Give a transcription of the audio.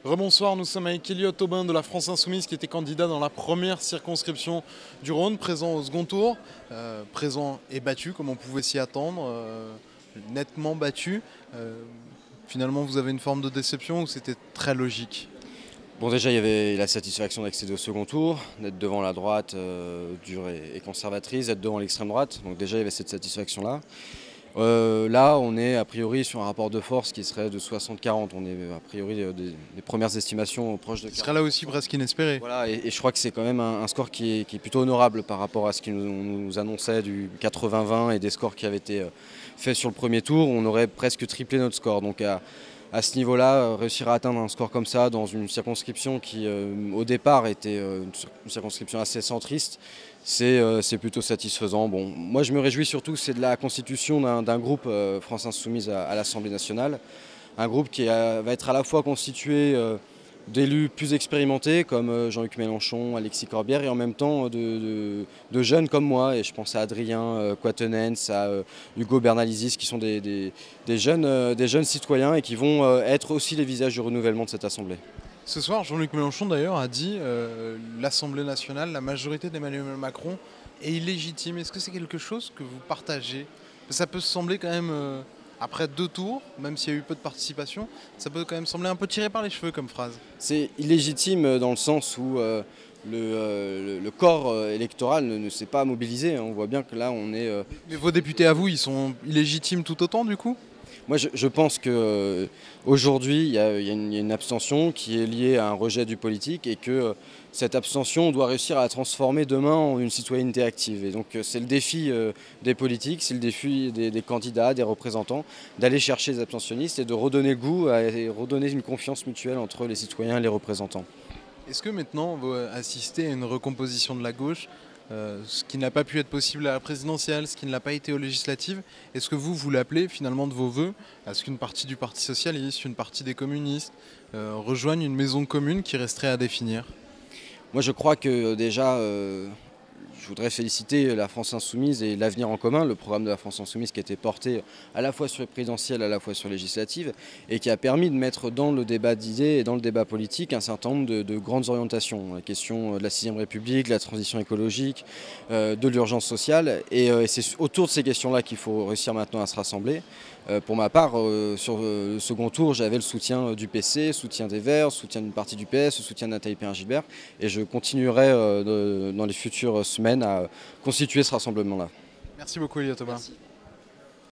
Rebonsoir, nous sommes avec Elliot Aubin de la France Insoumise qui était candidat dans la première circonscription du Rhône, présent au second tour, présent et battu comme on pouvait s'y attendre, nettement battu. Euh, Finalement vous avez une forme de déception ou c'était très logique? Bon, déjà, il y avait la satisfaction d'accéder au second tour, d'être devant la droite dure et conservatrice, d'être devant l'extrême droite. Donc déjà, il y avait cette satisfaction-là. Là, on est a priori sur un rapport de force qui serait de 60-40. On est a priori des premières estimations proches de Ce 40. serait là aussi presque inespéré. Voilà, et je crois que c'est quand même un score qui est plutôt honorable par rapport à ce qu'ils nous annonçait du 80-20 et des scores qui avaient été faits sur le premier tour. On aurait presque triplé notre score. Donc à ce niveau-là, réussir à atteindre un score comme ça dans une circonscription qui, au départ, était une circonscription assez centriste, c'est plutôt satisfaisant. Bon, moi, je me réjouis surtout, c'est de la constitution d'un groupe France Insoumise à l'Assemblée nationale. Un groupe qui va être à la fois constitué d'élus plus expérimentés comme Jean-Luc Mélenchon, Alexis Corbière, et en même temps de jeunes comme moi. Et je pense à Adrien Quatennens, à Hugo Bernalicis, qui sont des jeunes citoyens et qui vont être aussi les visages du renouvellement de cette Assemblée. Ce soir, Jean-Luc Mélenchon d'ailleurs a dit l'Assemblée nationale, la majorité d'Emmanuel Macron est illégitime. Est-ce que c'est quelque chose que vous partagez? Ça peut sembler quand même, après deux tours, même s'il y a eu peu de participation, ça peut quand même sembler un peu tiré par les cheveux comme phrase. C'est illégitime dans le sens où le corps électoral ne s'est pas mobilisé. On voit bien que là, on est... Mais vos députés à vous, ils sont illégitimes tout autant du coup? Moi, je pense qu'aujourd'hui, il y a une abstention qui est liée à un rejet du politique et que cette abstention, on doit réussir à la transformer demain en une citoyenneté active. Et donc, c'est le défi des politiques, c'est le défi des candidats, des représentants, d'aller chercher les abstentionnistes et de redonner le goût et redonner une confiance mutuelle entre les citoyens et les représentants. Est-ce que maintenant vous assistez à une recomposition de la gauche, ce qui n'a pas pu être possible à la présidentielle, ce qui ne l'a pas été aux législatives? Est-ce que vous l'appelez finalement de vos voeux à ce qu'une partie du Parti socialiste, une partie des communistes rejoignent une maison commune qui resterait à définir? Moi, je crois que déjà, je voudrais féliciter la France Insoumise et l'Avenir en commun, le programme de la France Insoumise qui a été porté à la fois sur les présidentielles, à la fois sur les législatives, et qui a permis de mettre dans le débat d'idées et dans le débat politique un certain nombre de grandes orientations. La question de la 6ème République, de la transition écologique, de l'urgence sociale. Et c'est autour de ces questions-là qu'il faut réussir maintenant à se rassembler. Pour ma part, sur le second tour, j'avais le soutien du PC, le soutien des Verts, le soutien d'une partie du PS, le soutien de Nathalie Perrin-Gilbert, et je continuerai dans les futures semaines à constituer ce rassemblement-là. Merci beaucoup Elliot Aubin. Merci.